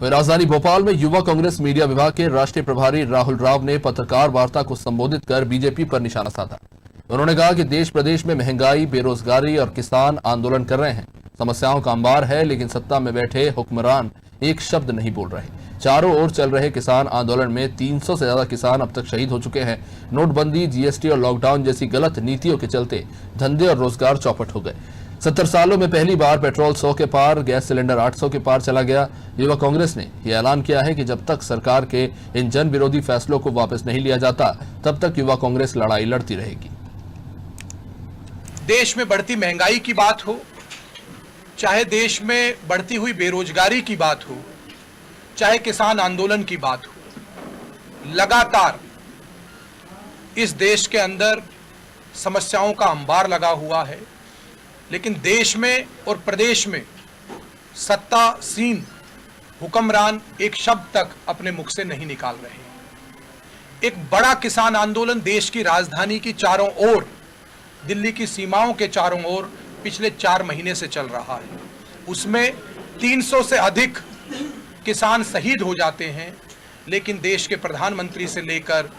वहीं राजधानी भोपाल में युवा कांग्रेस मीडिया विभाग के राष्ट्रीय प्रभारी राहुल राव ने पत्रकार वार्ता को संबोधित कर बीजेपी पर निशाना साधा। उन्होंने कहा कि देश प्रदेश में महंगाई, बेरोजगारी और किसान आंदोलन कर रहे हैं। समस्याओं का अंबार है, लेकिन सत्ता में बैठे हुक्मरान एक शब्द नहीं बोल रहे। चारों ओर चल रहे किसान आंदोलन में 300 से ज्यादा किसान अब तक शहीद हो चुके हैं। नोटबंदी, जीएसटी और लॉकडाउन जैसी गलत नीतियों के चलते धंधे और रोजगार चौपट हो गए। 70 सालों में पहली बार पेट्रोल 100 के पार, गैस सिलेंडर 800 के पार चला गया। युवा कांग्रेस ने यह ऐलान किया है कि जब तक सरकार के इन जन विरोधी फैसलों को वापस नहीं लिया जाता, तब तक युवा कांग्रेस लड़ाई लड़ती रहेगी। देश में बढ़ती महंगाई की बात हो, चाहे देश में बढ़ती हुई बेरोजगारी की बात हो, चाहे किसान आंदोलन की बात हो, लगातार इस देश के अंदर समस्याओं का अंबार लगा हुआ है। लेकिन देश में और प्रदेश में सत्तासीन हुक्मरान एक शब्द तक अपने मुख से नहीं निकाल रहे। एक बड़ा किसान आंदोलन देश की राजधानी की चारों ओर, दिल्ली की सीमाओं के चारों ओर पिछले 4 महीने से चल रहा है। उसमें 300 से अधिक किसान शहीद हो जाते हैं, लेकिन देश के प्रधानमंत्री से लेकर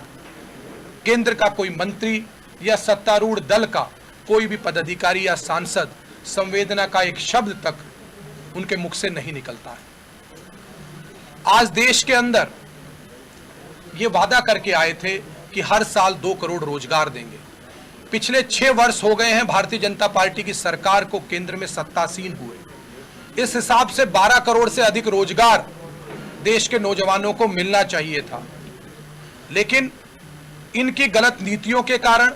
केंद्र का कोई मंत्री या सत्तारूढ़ दल का कोई भी पदाधिकारी या सांसद संवेदना का एक शब्द तक उनके मुख से नहीं निकलता है। आज देश के अंदर ये वादा करके आए थे कि हर साल 2 करोड़ रोजगार देंगे। पिछले 6 वर्ष हो गए हैं भारतीय जनता पार्टी की सरकार को केंद्र में सत्तासीन हुए। इस हिसाब से 12 करोड़ से अधिक रोजगार देश के नौजवानों को मिलना चाहिए था, लेकिन इनकी गलत नीतियों के कारण,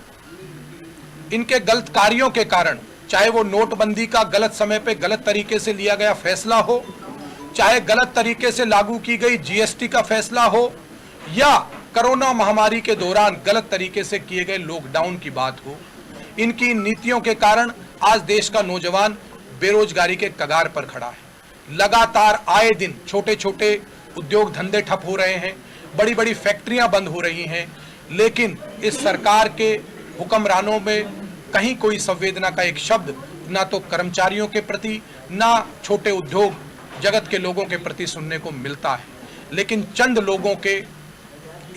इनके गलत कार्यों के कारण, चाहे वो नोटबंदी का गलत समय पे गलत तरीके से लिया गया फैसला हो, चाहे गलत तरीके से लागू की गई जीएसटी का फैसला हो, या कोरोना महामारी के दौरान गलत तरीके से किए गए लॉकडाउन की बात हो, इनकी नीतियों के कारण आज देश का नौजवान बेरोजगारी के कगार पर खड़ा है। लगातार आए दिन छोटे छोटे उद्योग धंधे ठप हो रहे हैं, बड़ी बड़ी फैक्ट्रियां बंद हो रही हैं, लेकिन इस सरकार के हुक्मरानों में कहीं कोई संवेदना का एक शब्द ना तो कर्मचारियों के प्रति, ना छोटे उद्योग जगत के लोगों के प्रति सुनने को मिलता है। लेकिन चंद लोगों के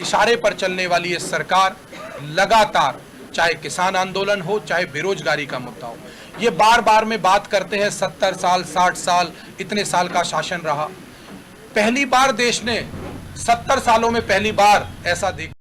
इशारे पर चलने वाली ये सरकार लगातार, चाहे किसान आंदोलन हो, चाहे बेरोजगारी का मुद्दा हो, ये बार बार में बात करते हैं 70 साल, 60 साल, इतने साल का शासन रहा। पहली बार देश ने 70 सालों में पहली बार ऐसा देखा।